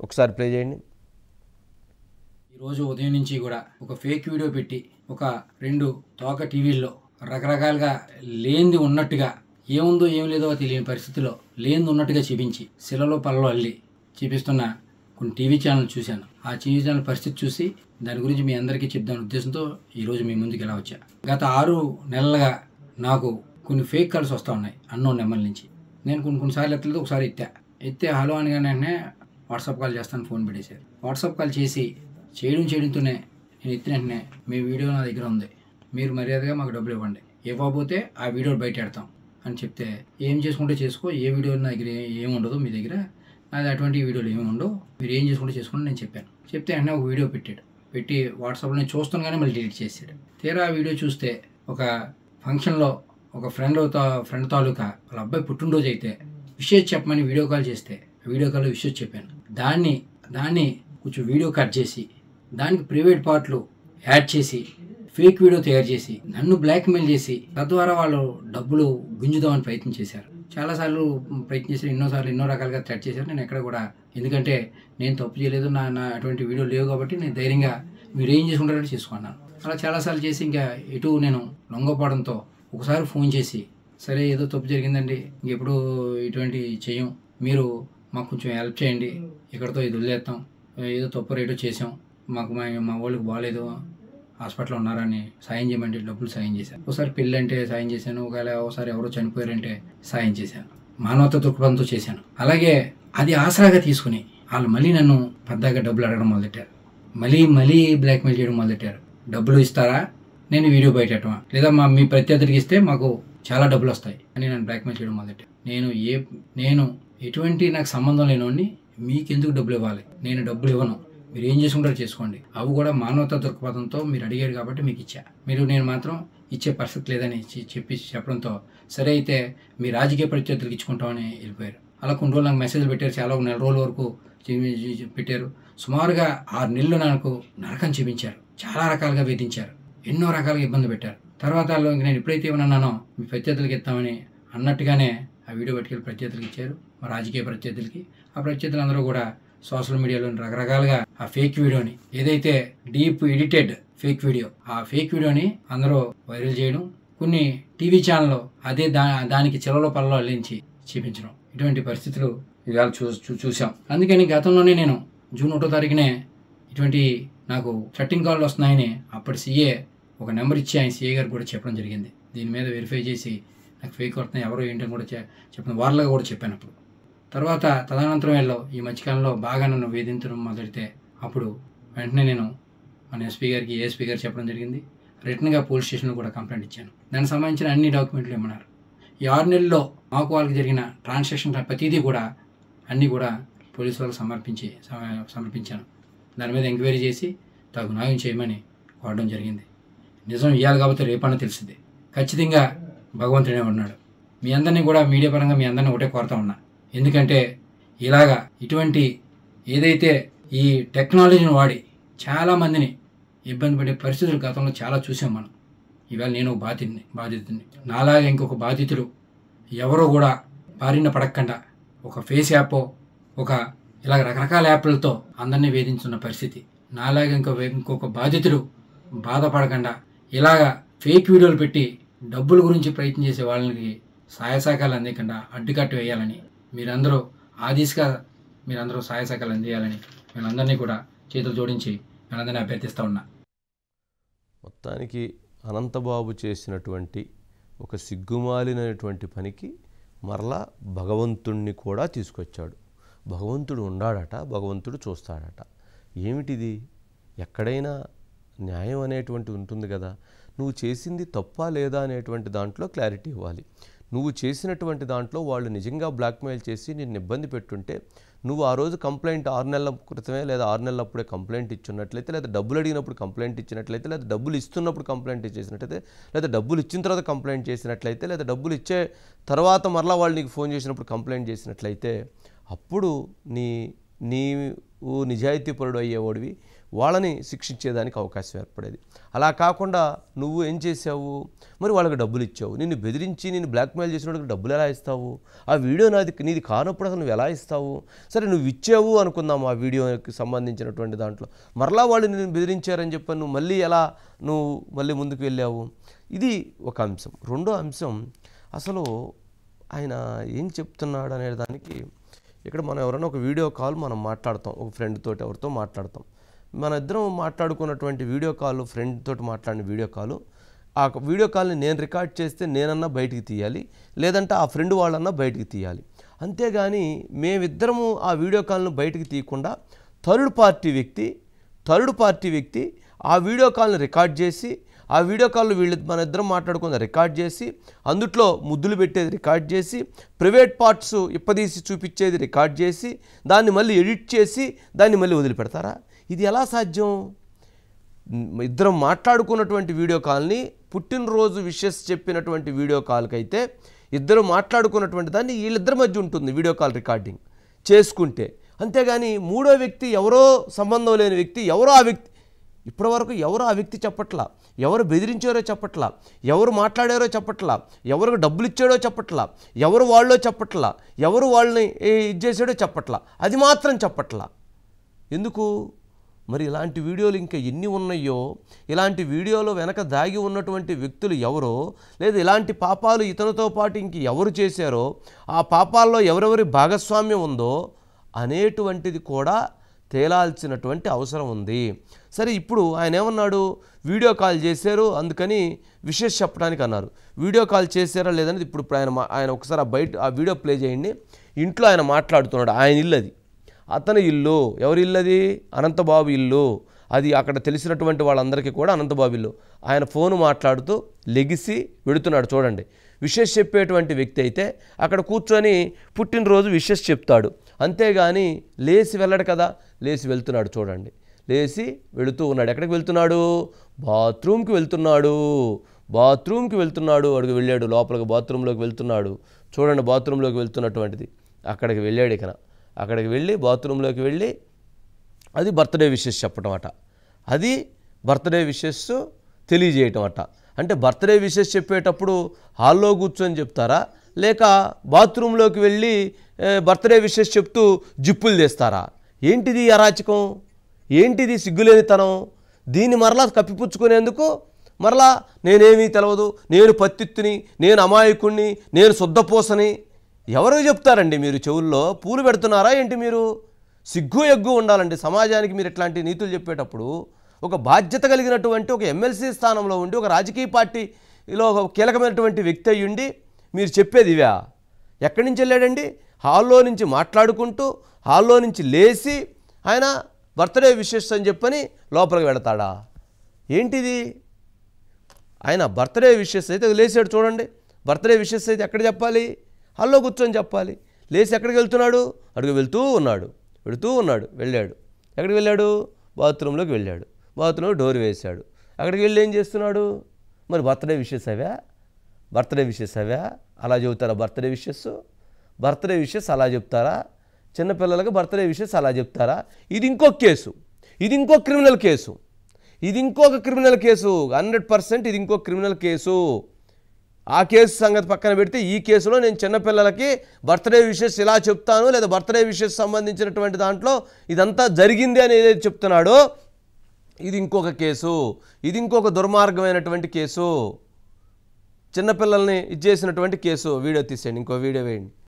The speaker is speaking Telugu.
ఒకసారి ప్లే చేయండి. ఈరోజు ఉదయం నుంచి కూడా ఒక ఫేక్ వీడియో పెట్టి ఒక 2 తోక టీవీల్లో రకరకాలుగా లేనిది ఉన్నట్టుగా ఏముందో ఏం లేదో తెలియని పరిస్థితిలో లేనిది ఉన్నట్టుగా చూపించి శిలలో పల్లలో అల్లి చూపిస్తున్న కొన్ని టీవీ ఛానల్ చూశాను. ఆ టీవీ ఛానల్ పరిస్థితి చూసి దాని గురించి మీ అందరికీ చెప్దాం ఉద్దేశంతో ఈరోజు మీ ముందుకు ఇలా వచ్చా. గత 6 నెలలుగా నాకు కొన్ని ఫేక్ కాల్స్ వస్తూ ఉన్నాయి అన్నోన్ నెంబర్ నుంచి. నేను కొన్నిసార్లు ఎత్తలేదు, ఒకసారి ఎత్తే హలో అనగానే వెంటనే వాట్సాప్ కాల్ చేస్తాను ఫోన్ పెట్టేశారు. వాట్సాప్ కాల్ చేయడంతోనే నేను ఎత్తిన వెంటనే మీ వీడియో నా దగ్గర ఉంది, మీరు మర్యాదగా మాకు డబ్బులు ఇవ్వండి, ఇవ్వకపోతే ఆ వీడియో బయట పెడతాం అని చెప్తే ఏం చేసుకుంటే చేసుకో, ఏ వీడియో నా దగ్గర ఏమి ఉండదు, మీ దగ్గర నాది అటువంటి వీడియోలు ఏమి ఉండవు, మీరు ఏం చేసుకుంటే చేసుకోండి నేను చెప్పాను. చెప్తే వెంటనే ఒక వీడియో పెట్టి వాట్సాప్లో నేను చూస్తాను కానీ మళ్ళీ డిలీట్ చేసాడు. తీరా ఆ వీడియో చూస్తే ఒక ఫంక్షన్లో ఒక ఫ్రెండ్ తాలూకా వాళ్ళ అబ్బాయి పుట్టినరోజు అయితే విషయం చెప్పమని వీడియో కాల్ చేస్తే వీడియో కాల్లో విషయం చెప్పాను. దాన్ని కొంచెం వీడియో కట్ చేసి దానికి ప్రైవేట్ పార్ట్లు యాడ్ చేసి ఫేక్ వీడియో తయారు చేసి నన్ను బ్లాక్మెయిల్ చేసి తద్వారా వాళ్ళు డబ్బులు గుంజుదామని ప్రయత్నం చేశారు. చాలాసార్లు ప్రయత్నం చేశారు, ఎన్నో రకాలుగా థ్రెట్ చేశారు. నేను ఎక్కడ కూడా, ఎందుకంటే నేను తప్పు చేయలేదు, నా అటువంటి వీడియో లేవు కాబట్టి నేను ధైర్యంగా మీరు ఏం చేసుకుంటారంటే చేసుకున్నాను. అలా చాలాసార్లు చేసి ఇంకా ఇటు నేను లొంగపోవడంతో ఒకసారి ఫోన్ చేసి సరే ఏదో తప్పు జరిగిందండి, ఇంకెప్పుడు ఇటువంటి చెయ్యం, మీరు మాకు కొంచెం హెల్ప్ చేయండి, ఇక్కడతో ఇది వదిలేస్తాం, ఏదో తప్పు రేటో చేసాం, మాకు మా వాళ్ళకి బాగాలేదు, హాస్పిటల్లో ఉన్నారని సాయం చేయమంటే డబ్బులు సాయం చేశాను. ఒకసారి పెళ్ళి అంటే సాయం చేశాను, ఒకసారి ఎవరో చనిపోయారంటే సాయం చేశాను, మానవత దృక్పథంతో చేశాను. అలాగే అది ఆసరాగా తీసుకుని వాళ్ళు మళ్ళీ నన్ను పెద్దగా డబ్బులు అడగడం మొదలెట్టారు, మళ్ళీ బ్లాక్మెయిల్ చేయడం మొదలెట్టారు. డబ్బులు ఇస్తారా, నేను వీడియో బయటమా, లేదా మీ ప్రత్యర్థికి ఇస్తే మాకు చాలా డబ్బులు వస్తాయి అని నన్ను బ్లాక్మెయిల్ చేయడం మొదలెట్టారు. నేను ఎటువంటి నాకు సంబంధం లేనివాడిని మీకెందుకు డబ్బులు ఇవ్వాలి, నేను డబ్బులు ఇవ్వను, మీరు ఏం చేసుకుంటారో చేసుకోండి, అవి కూడా మానవతా దృక్పథంతో మీరు అడిగారు కాబట్టి మీకు ఇచ్చా, నేను మాత్రం ఇచ్చే పరిస్థితి లేదని చెప్పడంతో సరే అయితే మీ రాజకీయ ప్రత్యర్థులకు ఇచ్చుకుంటామని వెళ్ళిపోయారు. అలా కొన్ని రోజులు నాకు మెసేజ్లు పెట్టారు, చాలా నెల రోజుల వరకు పెట్టారు. సుమారుగా 6 నెలలు నాకు నరకం చూపించారు, చాలా రకాలుగా వేధించారు, ఎన్నో రకాలుగా ఇబ్బంది పెట్టారు. తర్వాత నేను ఎప్పుడైతే ఏమన్నానో మీ ప్రత్యర్థులకి ఇస్తామని అన్నట్టుగానే ఆ వీడియో పట్టుకెళ్ళి ప్రత్యర్థులకి ఇచ్చారు, మా రాజకీయ ప్రత్యర్థులకి. ఆ ప్రత్యర్థులందరూ కూడా సోషల్ మీడియాలో రకరకాలుగా ఆ ఫేక్ వీడియోని, ఏదైతే డీప్ ఎడిటెడ్ ఫేక్ వీడియో, ఆ ఫేక్ వీడియోని అందరూ వైరల్ చేయడం, కొన్ని టీవీ ఛానల్లో అదే దానికి చెలలో పల్లలో అల్లించి చూపించడం, ఇటువంటి పరిస్థితులు ఇవాళ చూసాం. అందుకని గతంలోనే నేను జూన్ 1వ తారీఖునే ఇటువంటి నాకు థ్రెట్టింగ్ కాల్ వస్తున్నాయని అప్పటి సీఏ ఒక నెంబర్ ఇచ్చి ఆయన సీఏ గారు కూడా చెప్పడం జరిగింది. దీని మీద వెరిఫై చేసి నాకు ఫేక్ వస్తున్నాయి, ఎవరో ఏంటని కూడా చెప్పిన వాళ్ళగా కూడా చెప్పాను. అప్పుడు తర్వాత తదనంతరం ఈ మధ్యకాలంలో బాగా నన్ను వేధించడం మొదలెడితే అప్పుడు వెంటనే నేను మన ఎస్పీ గారికి, ఏఎస్పీ గారు చెప్పడం జరిగింది. రిటర్న్గా పోలీస్ స్టేషన్లో కూడా కంప్లైంట్ ఇచ్చాను. దానికి సంబంధించిన అన్ని డాక్యుమెంట్లు ఇమ్మన్నారు. ఈ 6 నెలల్లో మాకు వాళ్ళకి జరిగిన ట్రాన్సాక్షన్ ప్రతిదీ కూడా అన్నీ కూడా పోలీసు వాళ్ళకి సమర్పించాను. దాని మీద ఎంక్వైరీ చేసి తగు న్యాయం చేయమని కోరడం జరిగింది. నిజం ఇవ్వాలి కాబట్టి రేపన్నా తెలిసింది. ఖచ్చితంగా భగవంతుడే ఉన్నాడు. మీ అందరినీ కూడా మీడియా పరంగా మీ అందరినీ ఒకటే కోరుతా ఉన్నా, ఎందుకంటే ఇలాగా ఇటువంటి ఏదైతే ఈ టెక్నాలజీని వాడి చాలామందిని ఇబ్బంది పడే పరిస్థితులు గతంలో చాలా చూసాం మనం. ఇవాళ నేను ఒక బాధితుడిని, నాలాగా ఇంకొక బాధితుడు ఎవరో కూడా బారిన పడకుండా ఒక ఫేస్ యాప్, ఒక ఇలా రకరకాల యాప్లతో అందరినీ వేధించున్న పరిస్థితి. నాలాగా ఇంకొక బాధితుడు బాధపడకుండా ఇలాగా ఫేక్ వీడియోలు పెట్టి డబ్బుల గురించి ప్రయత్నం చేసే వాళ్ళకి సహాయ సహకారాలు అందకుండా అడ్డుకట్టు వేయాలని మీరందరూ సహాయ సహకారాలు అందియాలని వీళ్ళందరినీ కూడా చేతులు జోడించి వీళ్ళందరినీ అభ్యర్థిస్తూ ఉన్నా. మొత్తానికి అనంతబాబు చేసినటువంటి ఒక సిగ్గుమాలినటువంటి పనికి మరలా భగవంతుణ్ణి కూడా తీసుకొచ్చాడు. భగవంతుడు ఉన్నాడట, భగవంతుడు చూస్తాడట. ఏమిటిది? ఎక్కడైనా న్యాయం అనేటువంటి ఉంటుంది కదా. నువ్వు చేసింది తప్పా లేదా అనేటువంటి దాంట్లో క్లారిటీ ఇవ్వాలి. నువ్వు చేసినటువంటి దాంట్లో వాళ్ళు నిజంగా బ్లాక్మెయిల్ చేసి నిన్ను ఇబ్బంది పెట్టుంటే నువ్వు ఆ రోజు కంప్లైంట్ 6 నెలల క్రితమే లేదా 6 నెలలప్పుడే కంప్లైంట్ ఇచ్చినట్లయితే, లేదా డబ్బులు అడిగినప్పుడు కంప్లైంట్ ఇచ్చినట్లయితే, లేదా డబ్బులు ఇస్తున్నప్పుడు కంప్లైంట్ చేసినట్లయితే, లేదా డబ్బులు ఇచ్చిన తర్వాత కంప్లైంట్ చేసినట్లయితే, లేదా డబ్బులు ఇచ్చే తర్వాత మరలా వాళ్ళు నీకు ఫోన్ చేసినప్పుడు కంప్లైంట్ చేసినట్లయితే అప్పుడు నీవు నిజాయితీపరుడు అయ్యేవాడివి. వాళ్ళని శిక్షించేదానికి అవకాశం ఏర్పడేది. అలా కాకుండా నువ్వు ఏం చేసావు, మరి వాళ్ళకి డబ్బులు ఇచ్చావు, నిన్ను బెదిరించి నిన్ను బ్లాక్మెయిల్ చేసిన వాళ్ళకి డబ్బులు ఎలా ఇస్తావు, ఆ వీడియో నీది కానప్పుడు అసలు నువ్వు ఎలా ఇస్తావు, సరే నువ్వు ఇచ్చావు అనుకుందాం ఆ వీడియోకి సంబంధించినటువంటి దాంట్లో, మరలా వాళ్ళు నిన్ను బెదిరించారని చెప్పని నువ్వు మళ్ళీ ముందుకు వెళ్ళావు. ఇది ఒక అంశం. రెండో అంశం, అసలు ఆయన ఏం చెప్తున్నాడు అనే దానికి ఇక్కడ మనం ఎవరైనా ఒక వీడియో కాల్ మనం మాట్లాడతాం, ఒక ఫ్రెండ్ తోటి ఎవరితో మాట్లాడతాం, మన ఇద్దరం మాట్లాడుకున్నటువంటి వీడియో కాల్, ఫ్రెండ్ తోటి మాట్లాడిన వీడియో కాల్, ఆ వీడియో కాల్ని నేను రికార్డ్ చేస్తే నేనన్నా బయటికి తీయాలి, లేదంటే ఆ ఫ్రెండ్ వాళ్ళన్నా బయటికి తీయాలి. అంతేగాని మేమిద్దరము ఆ వీడియో కాల్ను బయటికి తీయకుండా థర్డ్ పార్టీ వ్యక్తి ఆ వీడియో కాల్ని రికార్డ్ చేసి, ఆ వీడియో కాల్ మన ఇద్దరం మాట్లాడుకున్న రికార్డ్ చేసి, అందుట్లో ముద్దులు పెట్టేది రికార్డ్ చేసి, ప్రైవేట్ పార్ట్స్ ఇప్పదీసి చూపించేది రికార్డ్ చేసి, దాన్ని మళ్ళీ ఎడిట్ చేసి దాన్ని మళ్ళీ వదిలిపెడతారా? ఇది ఎలా సాధ్యం? ఇద్దరం మాట్లాడుకున్నటువంటి వీడియో కాల్ని, పుట్టినరోజు విషెస్ చెప్పినటువంటి వీడియో కాల్కైతే ఇద్దరు మాట్లాడుకున్నటువంటి దాన్ని వీళ్ళిద్దరి మధ్య ఉంటుంది వీడియో కాల్ రికార్డింగ్ చేసుకుంటే. అంతేగాని మూడో వ్యక్తి, ఎవరో సంబంధం లేని వ్యక్తి, ఎవరో ఆ వ్యక్తి, ఇప్పటివరకు ఎవరు ఆ వ్యక్తి చెప్పట్లా, ఎవరు బెదిరించారో చెప్పట్లా, ఎవరు మాట్లాడారో చెప్పట్లా, ఎవరికి డబ్బులు ఇచ్చాడో చెప్పట్లా, ఎవరు వాళ్ళో చెప్పట్లా, ఎవరు వాళ్ళని ఇది చేసాడో చెప్పట్లా, అది మాత్రం చెప్పట్లా. ఎందుకు? మరి ఇలాంటి వీడియోలు ఇంకా ఎన్ని ఉన్నాయో, ఇలాంటి వీడియోలో వెనక దాగి ఉన్నటువంటి వ్యక్తులు ఎవరో, లేదా ఇలాంటి పాపాలు ఇతనితో పాటు ఇంక ఎవరు చేశారో, ఆ పాపాల్లో ఎవరెవరి భాగస్వామ్యం ఉందో అనేటువంటిది కూడా తేలాల్సినటువంటి అవసరం ఉంది. సరే, ఇప్పుడు ఆయన ఏమన్నాడు, వీడియో కాల్ చేశారు అందుకని విషెస్ చెప్పడానికి అన్నారు. వీడియో కాల్ చేశారా లేదని ఇప్పుడు ఆయన ఒకసారి ఆ వీడియో ప్లే చేయండి. ఇంట్లో ఆయన మాట్లాడుతున్నాడు, ఆయన ఇల్లు అది, అతని ఇల్లు. ఎవరి ఇల్లు అది? అనంతబాబు ఇల్లు. అది అక్కడ తెలిసినటువంటి వాళ్ళందరికీ కూడా అనంతబాబు ఇల్లు. ఆయన ఫోన్ మాట్లాడుతూ లెగిసి వెడుతున్నాడు. చూడండి, విషెస్ చెప్పేటువంటి వ్యక్తి అయితే అక్కడ కూర్చొని పుట్టినరోజు విషెస్ చెప్తాడు, అంతేగాని లేచి వెళ్ళడు కదా. లేచి వెళ్తున్నాడు, చూడండి, లేచి వెళుతూ ఉన్నాడు. ఎక్కడికి వెళ్తున్నాడు? బాత్రూమ్కి వెళ్తున్నాడు. అడుగు వెళ్ళాడు లోపలికి, బాత్రూంలోకి వెళ్తున్నాడు. చూడండి, బాత్రూంలోకి వెళ్తున్నటువంటిది. అక్కడికి వెళ్ళాడు. అక్కడికి వెళ్ళి బాత్రూంలోకి వెళ్ళి అది బర్త్డే విషెస్ చెప్పటం అట, అది బర్త్డే విషెస్ తెలియజేయటం అట. అంటే బర్త్డే విషెస్ చెప్పేటప్పుడు హాల్లో కూర్చొని చెప్తారా, లేక బాత్రూంలోకి వెళ్ళి బర్త్డే విషెస్ చెప్తూ జిప్పులు తీస్తారా? ఏంటిది అరాచకం? ఏంటిది సిగ్గులేనితనం? దీన్ని మరలా కప్పిపుచ్చుకునేందుకు మరలా నేనేమీ తెలవదు, నేను పత్తిత్తుని, నేను అమాయకుణ్ణి, నేను శుద్ధపూసని ఎవరికి చెప్తారండి? మీరు చెవుల్లో పూలు పెడుతున్నారా ఏంటి? మీరు సిగ్గు ఎగ్గు ఉండాలండి సమాజానికి. మీరు ఇట్లాంటి నీతులు చెప్పేటప్పుడు ఒక బాధ్యత కలిగినటువంటి ఒక ఎమ్మెల్సీ స్థానంలో ఉండి, ఒక రాజకీయ పార్టీలో ఒక కీలకమైనటువంటి వ్యక్తి అయ్యుండి మీరు చెప్పేది ఇవా? ఎక్కడి నుంచి వెళ్ళాడండి? హాల్లో నుంచి మాట్లాడుకుంటూ హాల్లో నుంచి లేచి ఆయన బర్త్డే విషెస్ అని చెప్పని లోపలికి వెళతాడా? ఏంటిది? ఆయన బర్త్డే విషెస్ అయితే లేచాడు, చూడండి, బర్త్డే విషెస్ అయితే ఎక్కడ చెప్పాలి? హాల్లో కూర్చొని చెప్పాలి. లేచి ఎక్కడికి వెళ్తున్నాడు? అడుగు వెళ్తూ ఉన్నాడు. వెళ్ళాడు. ఎక్కడికి వెళ్ళాడు? బాత్రూంలోకి వెళ్ళాడు. బాత్రూంలో డోర్ వేశాడు. అక్కడికి వెళ్ళి ఏం చేస్తున్నాడు? మరి బర్త్డే విషెస్ అవా? అలా చెబుతారా బర్త్డే విషెస్ అలా చెప్తారా? చిన్నపిల్లలకు బర్త్డే విషెస్ అలా చెప్తారా? ఇది ఇంకొక కేసు, ఇది ఇంకొక క్రిమినల్ కేసు, 100% ఇది ఇంకొక క్రిమినల్ కేసు. ఆ కేసు సంగతి పక్కన పెడితే ఈ కేసులో నేను చిన్నపిల్లలకి బర్త్డే విషెస్ ఇలా చెప్తాను, లేదా బర్త్డే విషెస్ సంబంధించినటువంటి దాంట్లో ఇదంతా జరిగింది అని ఏదైతే చెప్తున్నాడో ఇది ఇంకొక కేసు, ఇది ఇంకొక దుర్మార్గమైనటువంటి కేసు, చిన్నపిల్లల్ని ఇచ్చేసినటువంటి కేసు. వీడియో తీసేయండి, ఇంకో వీడియో వేయండి.